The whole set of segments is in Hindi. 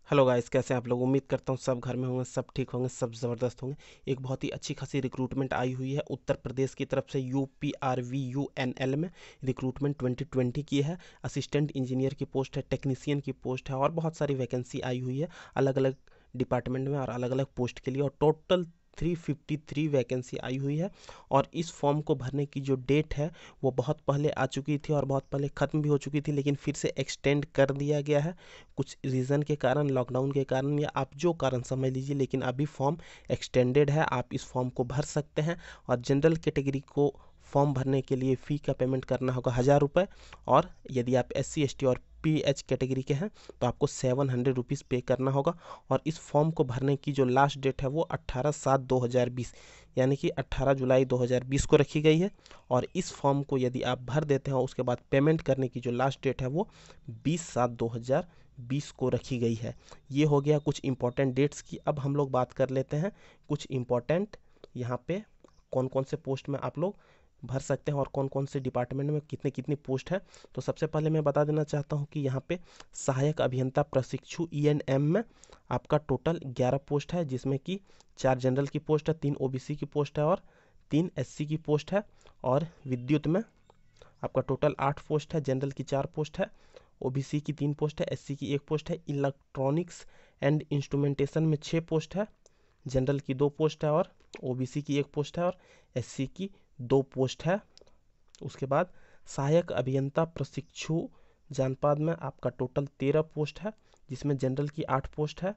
हेलो गाइस, कैसे हैं आप लोग। उम्मीद करता हूँ सब घर में होंगे, सब ठीक होंगे, सब ज़बरदस्त होंगे। एक बहुत ही अच्छी खासी रिक्रूटमेंट आई हुई है उत्तर प्रदेश की तरफ से। UPRVUNL में रिक्रूटमेंट 2020 की है। असिस्टेंट इंजीनियर की पोस्ट है, टेक्नीशियन की पोस्ट है और बहुत सारी वैकेंसी आई हुई है अलग अलग डिपार्टमेंट में और अलग अलग पोस्ट के लिए। और टोटल 353 वैकेंसी आई हुई है। और इस फॉर्म को भरने की जो डेट है वो बहुत पहले आ चुकी थी और बहुत पहले ख़त्म भी हो चुकी थी, लेकिन फिर से एक्सटेंड कर दिया गया है कुछ रीज़न के कारण, लॉकडाउन के कारण या आप जो कारण समझ लीजिए। लेकिन अभी फॉर्म एक्सटेंडेड है, आप इस फॉर्म को भर सकते हैं। और जनरल कैटेगरी को फॉर्म भरने के लिए फ़ी का पेमेंट करना होगा 1000 रुपये। और यदि आप SC ST और PH कैटेगरी के हैं तो आपको 700 रुपीज़ पे करना होगा। और इस फॉर्म को भरने की जो लास्ट डेट है वो 18/7/2020 यानी कि 18 जुलाई 2020 को रखी गई है। और इस फॉर्म को यदि आप भर देते हैं उसके बाद पेमेंट करने की जो लास्ट डेट है वो 20/7/2020 को रखी गई है। ये हो गया कुछ इंपॉर्टेंट डेट्स की। अब हम लोग बात कर लेते हैं कुछ इंपॉर्टेंट यहाँ पे कौन कौन से पोस्ट में आप लोग भर सकते हैं और कौन कौन से डिपार्टमेंट में कितनी कितनी पोस्ट है। तो सबसे पहले मैं बता देना चाहता हूँ कि यहाँ पे सहायक अभियंता प्रशिक्षु ENM में आपका टोटल 11 पोस्ट है, जिसमें कि 4 जनरल की पोस्ट है, 3 OBC की पोस्ट है और 3 SC की पोस्ट है। और विद्युत में आपका टोटल 8 पोस्ट है, जनरल की 4 पोस्ट है, OBC की 3 पोस्ट है, SC की 1 पोस्ट है। इलेक्ट्रॉनिक्स एंड इंस्ट्रूमेंटेशन में 6 पोस्ट है, जनरल की 2 पोस्ट है और OBC की 1 पोस्ट है और SC की 2 पोस्ट है। उसके बाद सहायक अभियंता प्रशिक्षु जानपाद में आपका टोटल 13 पोस्ट है, जिसमें जनरल की 8 पोस्ट है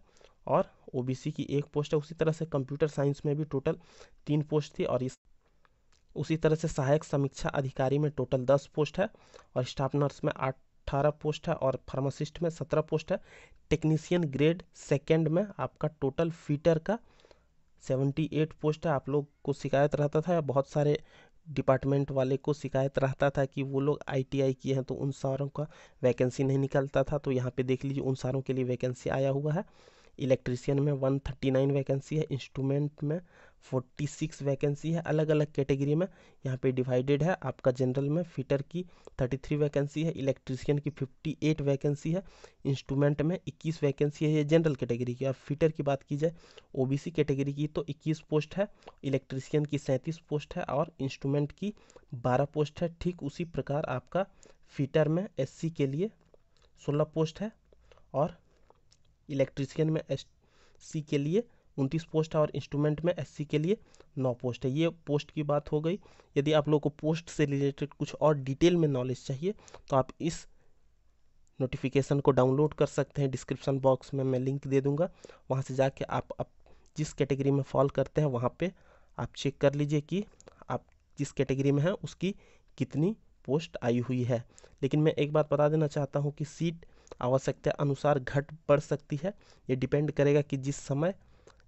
और OBC की 1 पोस्ट है। उसी तरह से कंप्यूटर साइंस में भी टोटल 3 पोस्ट थी। और उसी तरह से सहायक समीक्षा अधिकारी में टोटल 10 पोस्ट है और स्टाफ नर्स में 18 पोस्ट है और फार्मासिस्ट में 17 पोस्ट है। टेक्नीशियन ग्रेड सेकेंड में आपका टोटल फीटर का 78 पोस्ट है। आप लोग को शिकायत रहता था या बहुत सारे डिपार्टमेंट वाले को शिकायत रहता था कि वो लोग ITI किए हैं तो उन सारों का वैकेंसी नहीं निकलता था, तो यहाँ पे देख लीजिए उन सारों के लिए वैकेंसी आया हुआ है। इलेक्ट्रीशियन में 139 वैकेंसी है, इंस्ट्रूमेंट में 46 वैकेंसी है। अलग अलग कैटेगरी में यहाँ पे डिवाइडेड है। आपका जनरल में फिटर की 33 वैकेंसी है, इलेक्ट्रीशियन की 58 वैकेंसी है, इंस्ट्रूमेंट में 21 वैकेंसी है, ये जनरल कैटेगरी की। और फिटर की बात की जाए OBC कैटेगरी की तो 21 पोस्ट है, इलेक्ट्रीशियन की 37 पोस्ट है और इंस्ट्रूमेंट की 12 पोस्ट है। ठीक उसी प्रकार आपका फिटर में SC के लिए 16 पोस्ट है और इलेक्ट्रीशियन में SC के लिए 29 पोस्ट है और इंस्ट्रूमेंट में SC के लिए 9 पोस्ट है। ये पोस्ट की बात हो गई। यदि आप लोग को पोस्ट से रिलेटेड कुछ और डिटेल में नॉलेज चाहिए तो आप इस नोटिफिकेशन को डाउनलोड कर सकते हैं। डिस्क्रिप्शन बॉक्स में मैं लिंक दे दूंगा, वहाँ से जाके आप जिस कैटेगरी में फॉल करते हैं वहाँ पे आप चेक कर लीजिए कि आप जिस कैटेगरी में हैं उसकी कितनी पोस्ट आई हुई है। लेकिन मैं एक बात बता देना चाहता हूँ कि सीट आवश्यकता अनुसार घट बढ़ सकती है। ये डिपेंड करेगा कि जिस समय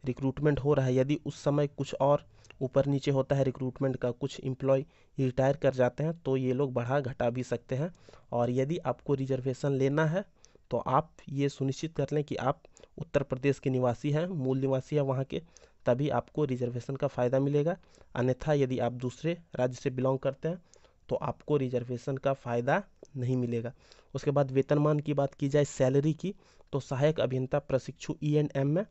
रिक्रूटमेंट हो रहा है, यदि उस समय कुछ और ऊपर नीचे होता है रिक्रूटमेंट का, कुछ एम्प्लॉय रिटायर कर जाते हैं तो ये लोग बढ़ा घटा भी सकते हैं। और यदि आपको रिजर्वेशन लेना है तो आप ये सुनिश्चित कर लें कि आप उत्तर प्रदेश के निवासी हैं, मूल निवासी हैं वहाँ के, तभी आपको रिजर्वेशन का फ़ायदा मिलेगा। अन्यथा यदि आप दूसरे राज्य से बिलोंग करते हैं तो आपको रिजर्वेशन का फ़ायदा नहीं मिलेगा। उसके बाद वेतनमान की बात की जाए, सैलरी की, तो सहायक अभियंता प्रशिक्षु ENM में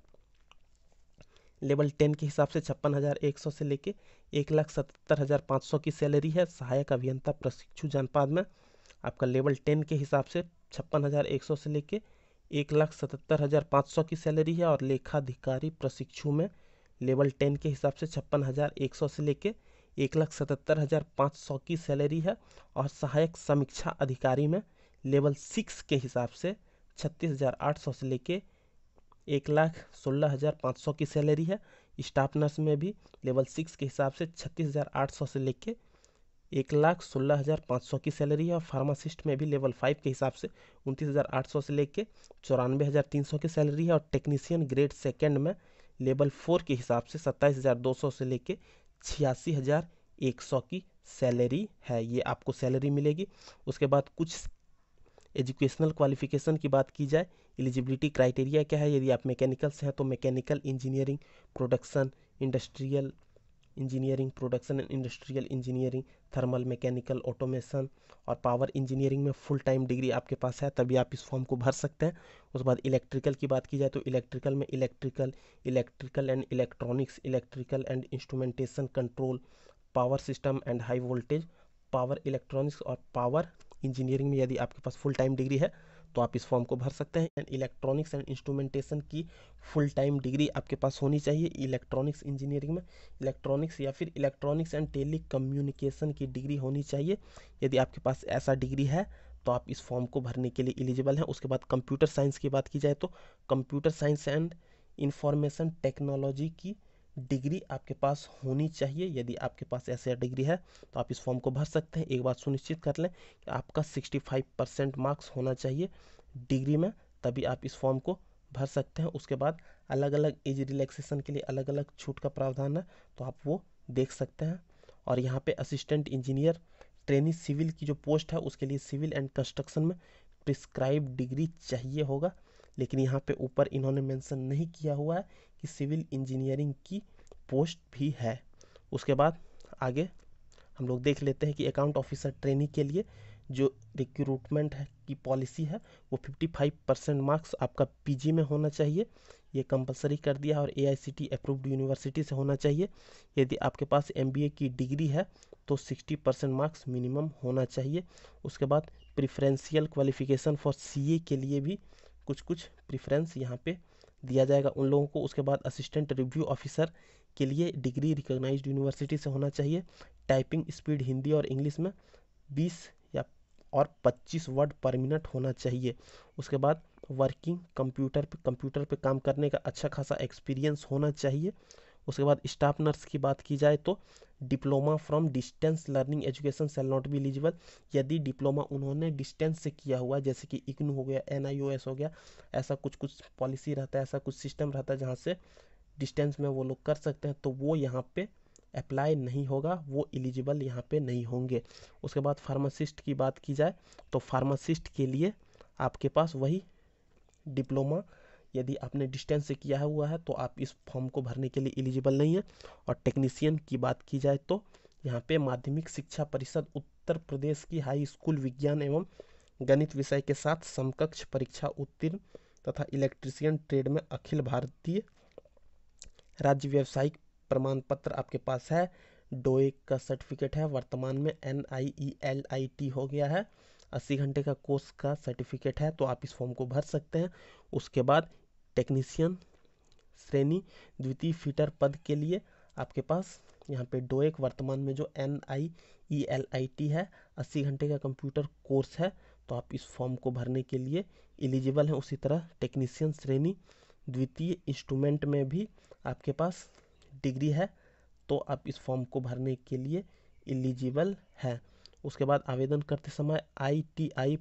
लेवल 10 के हिसाब से 56,100 से लेके 1,77,500 की सैलरी है। सहायक अभियंता प्रशिक्षु जानपाद में आपका लेवल 10 के हिसाब से 56,100 से लेके 1,77,500 की सैलरी है। और लेखाधिकारी प्रशिक्षु में लेवल 10 के हिसाब से 56,100 से लेके 1,77,500 की सैलरी है। और सहायक समीक्षा अधिकारी में लेवल 6 के हिसाब से 36,800 से लेके 1,16,500 की सैलरी है। स्टाफ नर्स में भी लेवल 6 के हिसाब से 36,800 से लेके 1,16,500 की सैलरी है। और फार्मासिस्ट में भी लेवल 5 के हिसाब से 29,800 से लेके 94,300 की सैलरी है। और टेक्नीशियन ग्रेड सेकेंड में लेवल 4 के हिसाब से 27,200 से लेके 86,100 की सैलरी है। ये आपको सैलरी मिलेगी। उसके बाद कुछ एजुकेशनल क्वालिफिकेशन की बात की जाए, एलिजिबिलिटी क्राइटेरिया क्या है। यदि आप मैकेनिकल से हैं तो mechanical engineering, production, industrial engineering, production and industrial engineering, thermal, mechanical, automation और पावर इंजीनियरिंग में फुल टाइम डिग्री आपके पास है तभी आप इस फॉर्म को भर सकते हैं। उसके बाद इलेक्ट्रिकल की बात की जाए तो इलेक्ट्रिकल में electrical and electronics, electrical and instrumentation control, power system and high voltage, power electronics और पावर इंजीनियरिंग में यदि आपके पास फुल टाइम डिग्री है तो आप इस फॉर्म को भर सकते हैं। एंड इलेक्ट्रॉनिक्स एंड इंस्ट्रूमेंटेशन की फुल टाइम डिग्री आपके पास होनी चाहिए। इलेक्ट्रॉनिक्स इंजीनियरिंग में इलेक्ट्रॉनिक्स या फिर इलेक्ट्रॉनिक्स एंड टेली कम्युनिकेशन की डिग्री होनी चाहिए। यदि आपके पास ऐसा डिग्री है तो आप इस फॉर्म को भरने के लिए एलिजिबल हैं। उसके बाद कंप्यूटर साइंस की बात की जाए तो computer science and information technology की डिग्री आपके पास होनी चाहिए। यदि आपके पास ऐसा डिग्री है तो आप इस फॉर्म को भर सकते हैं। एक बात सुनिश्चित कर लें कि आपका 65% मार्क्स होना चाहिए डिग्री में, तभी आप इस फॉर्म को भर सकते हैं। उसके बाद अलग अलग एज रिलैक्सेशन के लिए अलग अलग छूट का प्रावधान है, तो आप वो देख सकते हैं। और यहाँ पे असिस्टेंट इंजीनियर ट्रेनी सिविल की जो पोस्ट है उसके लिए सिविल एंड कंस्ट्रक्शन में प्रिस्क्राइब डिग्री चाहिए होगा, लेकिन यहाँ पे ऊपर इन्होंने मेंशन नहीं किया हुआ है कि सिविल इंजीनियरिंग की पोस्ट भी है। उसके बाद आगे हम लोग देख लेते हैं कि अकाउंट ऑफिसर ट्रेनी के लिए जो रिक्रूटमेंट है की पॉलिसी है वो 55% मार्क्स आपका पीजी में होना चाहिए। ये कंपलसरी कर दिया है और एआईसीटी अप्रूव्ड यूनिवर्सिटी से होना चाहिए। यदि आपके पास एमबीए की डिग्री है तो 60% मार्क्स मिनिमम होना चाहिए। उसके बाद प्रिफरेंशियल क्वालिफिकेशन फॉर सीए के लिए भी कुछ कुछ प्रिफरेंस यहाँ पे दिया जाएगा उन लोगों को। उसके बाद असिस्टेंट रिव्यू ऑफिसर के लिए डिग्री रिकॉग्नाइज्ड यूनिवर्सिटी से होना चाहिए। टाइपिंग स्पीड हिंदी और इंग्लिश में 20 या और 25 वर्ड पर मिनट होना चाहिए। उसके बाद वर्किंग कंप्यूटर पे काम करने का अच्छा खासा एक्सपीरियंस होना चाहिए। उसके बाद स्टाफ नर्स की बात की जाए तो diploma from distance learning education shall not be eligible. यदि डिप्लोमा उन्होंने डिस्टेंस से किया हुआ जैसे कि इग्नू हो गया, एनआईओएस हो गया, ऐसा कुछ कुछ पॉलिसी रहता है, ऐसा कुछ सिस्टम रहता है जहाँ से डिस्टेंस में वो लोग कर सकते हैं, तो वो यहाँ पे अप्लाई नहीं होगा, वो एलिजिबल यहाँ पे नहीं होंगे। उसके बाद फार्मासिस्ट की बात की जाए तो फार्मासिस्ट के लिए आपके पास वही डिप्लोमा यदि आपने डिस्टेंस से किया हुआ है तो आप इस फॉर्म को भरने के लिए एलिजिबल नहीं है। और टेक्नीशियन की बात की जाए तो यहाँ पे माध्यमिक शिक्षा परिषद उत्तर प्रदेश की हाई स्कूल विज्ञान एवं गणित विषय के साथ समकक्ष परीक्षा उत्तीर्ण तथा इलेक्ट्रीशियन ट्रेड में अखिल भारतीय राज्य व्यावसायिक प्रमाण पत्र आपके पास है। डोए का सर्टिफिकेट है, वर्तमान में NIELIT हो गया है। 80 घंटे का कोर्स का सर्टिफिकेट है, तो आप इस फॉर्म को भर सकते हैं। उसके बाद टेक्नीशियन श्रेणी द्वितीय फीटर पद के लिए आपके पास यहाँ पे डोएक वर्तमान में जो NIELIT है 80 घंटे का कंप्यूटर कोर्स है, तो आप इस फॉर्म को भरने के लिए एलिजिबल हैं। उसी तरह टेक्नीशियन श्रेणी द्वितीय इंस्ट्रूमेंट में भी आपके पास डिग्री है, तो आप इस फॉर्म को भरने के लिए एलिजिबल है। उसके बाद आवेदन करते समय ITI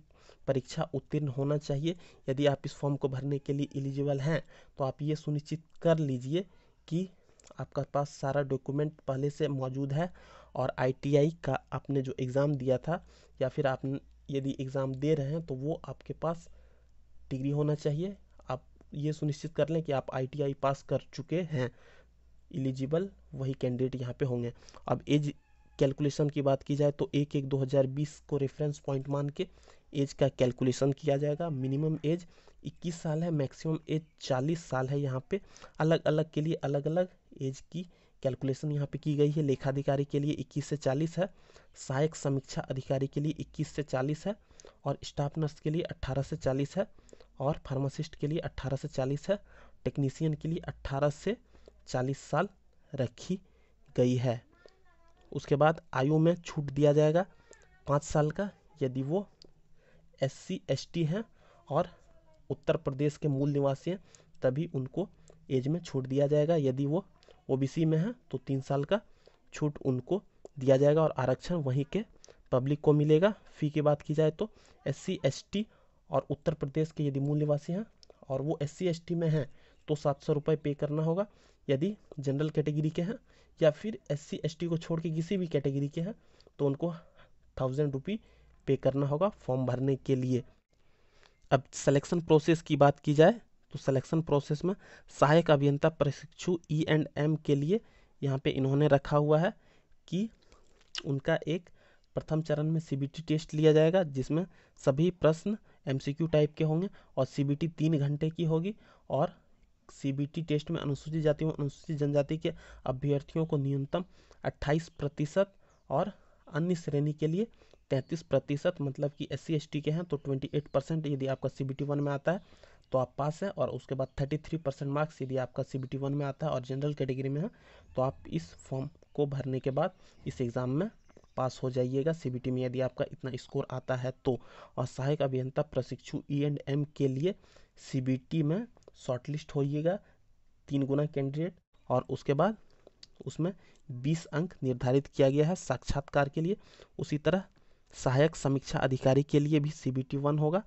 परीक्षा उत्तीर्ण होना चाहिए। यदि आप इस फॉर्म को भरने के लिए एलिजिबल हैं तो आप ये सुनिश्चित कर लीजिए कि आपका पास सारा डॉक्यूमेंट पहले से मौजूद है और ITI का आपने जो एग्ज़ाम दिया था या फिर आप यदि एग्ज़ाम दे रहे हैं तो वो आपके पास डिग्री होना चाहिए। आप ये सुनिश्चित कर लें कि आप ITI पास कर चुके हैं। एलिजिबल वही कैंडिडेट यहाँ पे होंगे। अब एज कैलकुलेशन की बात की जाए तो 1/1/2020 को रेफरेंस पॉइंट मान के एज का कैलकुलेशन किया जाएगा। मिनिमम एज 21 साल है, मैक्सिमम एज 40 साल है। यहाँ पे अलग अलग के लिए अलग अलग एज की कैलकुलेशन यहाँ पे की गई है। लेखाधिकारी के लिए 21 से 40 है, सहायक समीक्षा अधिकारी के लिए 21 से 40 है और स्टाफ नर्स के लिए 18 से 40 है और फार्मासिस्ट के लिए 18 से 40 है। टेक्नीशियन के लिए 18 से 40 साल रखी गई है। उसके बाद आयु में छूट दिया जाएगा 5 साल का यदि वो SC ST हैं और उत्तर प्रदेश के मूल निवासी हैं, तभी उनको एज में छूट दिया जाएगा। यदि वो OBC में हैं तो 3 साल का छूट उनको दिया जाएगा और आरक्षण वहीं के पब्लिक को मिलेगा। फ़ी की बात की जाए तो SC ST और उत्तर प्रदेश के यदि मूल निवासी हैं और वो SC ST में हैं तो 700 रुपये पे करना होगा। यदि जनरल कैटेगरी के हैं या फिर SC ST को छोड़ के किसी भी कैटेगरी के हैं तो उनको 1000 रुपये पे करना होगा फॉर्म भरने के लिए। अब सिलेक्शन प्रोसेस की बात की जाए तो सिलेक्शन प्रोसेस में सहायक अभियंता प्रशिक्षु E&M के लिए यहाँ पे इन्होंने रखा हुआ है कि उनका एक प्रथम चरण में सीबीटी टेस्ट लिया जाएगा, जिसमें सभी प्रश्न एमसीक्यू टाइप के होंगे और सीबीटी 3 घंटे की होगी। और सीबीटी टेस्ट में अनुसूचित जाति व अनुसूचित जनजाति के अभ्यर्थियों को न्यूनतम 28% और अन्य श्रेणी के लिए 33%, मतलब कि SC/ST के हैं तो 28%। यदि आपका CBT 1 में आता है तो आप पास है, और उसके बाद 33% मार्क्स यदि आपका CBT 1 में आता है और जनरल कैटेगरी में है तो आप इस फॉर्म को भरने के बाद इस एग्ज़ाम में पास हो जाइएगा CBT में, यदि आपका इतना स्कोर आता है तो। और सहायक अभियंता प्रशिक्षु E&M के लिए CBT में शॉर्टलिस्ट होइएगा 3 गुना कैंडिडेट, और उसके बाद उसमें 20 अंक निर्धारित किया गया है साक्षात्कार के लिए। उसी तरह सहायक समीक्षा अधिकारी के लिए भी CBT 1 होगा।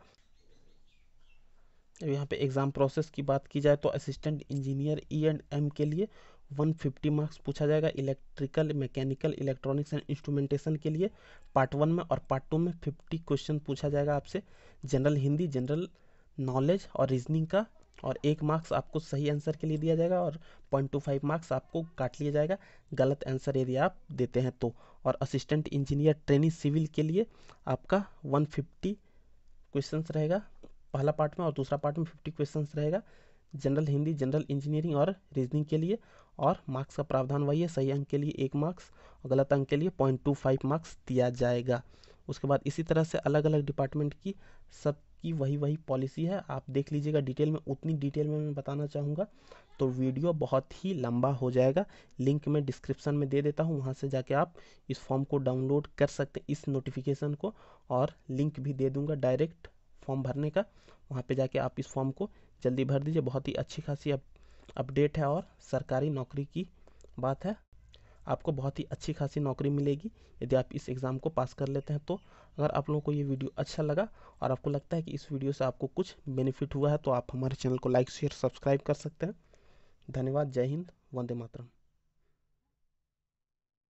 अब यहाँ पे एग्ज़ाम प्रोसेस की बात की जाए तो असिस्टेंट इंजीनियर E&M के लिए 150 मार्क्स पूछा जाएगा। Electrical, mechanical, electronics and instrumentation के लिए पार्ट 1 में और पार्ट 2 में 50 क्वेश्चन पूछा जाएगा आपसे। जनरल हिंदी, जनरल नॉलेज और रीजनिंग का, और 1 मार्क्स आपको सही आंसर के लिए दिया जाएगा और 0.25 मार्क्स आपको काट लिया जाएगा गलत आंसर यदि आप देते हैं तो। और असिस्टेंट इंजीनियर ट्रेनी सिविल के लिए आपका 150 क्वेश्चंस रहेगा पहला पार्ट में, और दूसरा पार्ट में 50 क्वेश्चंस रहेगा जनरल हिंदी, जनरल इंजीनियरिंग और रीजनिंग के लिए। और मार्क्स का प्रावधान वही है, सही अंक के लिए 1 मार्क्स और गलत अंक के लिए 0.25 मार्क्स दिया जाएगा। उसके बाद इसी तरह से अलग अलग डिपार्टमेंट की सबकी वही पॉलिसी है, आप देख लीजिएगा डिटेल में। उतनी डिटेल में मैं बताना चाहूँगा तो वीडियो बहुत ही लंबा हो जाएगा। लिंक मैं डिस्क्रिप्शन में दे देता हूँ, वहाँ से जाके आप इस फॉर्म को डाउनलोड कर सकते हैं, इस नोटिफिकेशन को, और लिंक भी दे दूँगा डायरेक्ट फॉर्म भरने का। वहाँ पे जाके आप इस फॉर्म को जल्दी भर दीजिए। बहुत ही अच्छी खासी अपडेट है और सरकारी नौकरी की बात है। आपको बहुत ही अच्छी खासी नौकरी मिलेगी यदि आप इस एग्ज़ाम को पास कर लेते हैं तो। अगर आप लोगों को ये वीडियो अच्छा लगा और आपको लगता है कि इस वीडियो से आपको कुछ बेनिफिट हुआ है तो आप हमारे चैनल को लाइक, शेयर, सब्सक्राइब कर सकते हैं। धन्यवाद। जय हिंद। वंदे मातरम।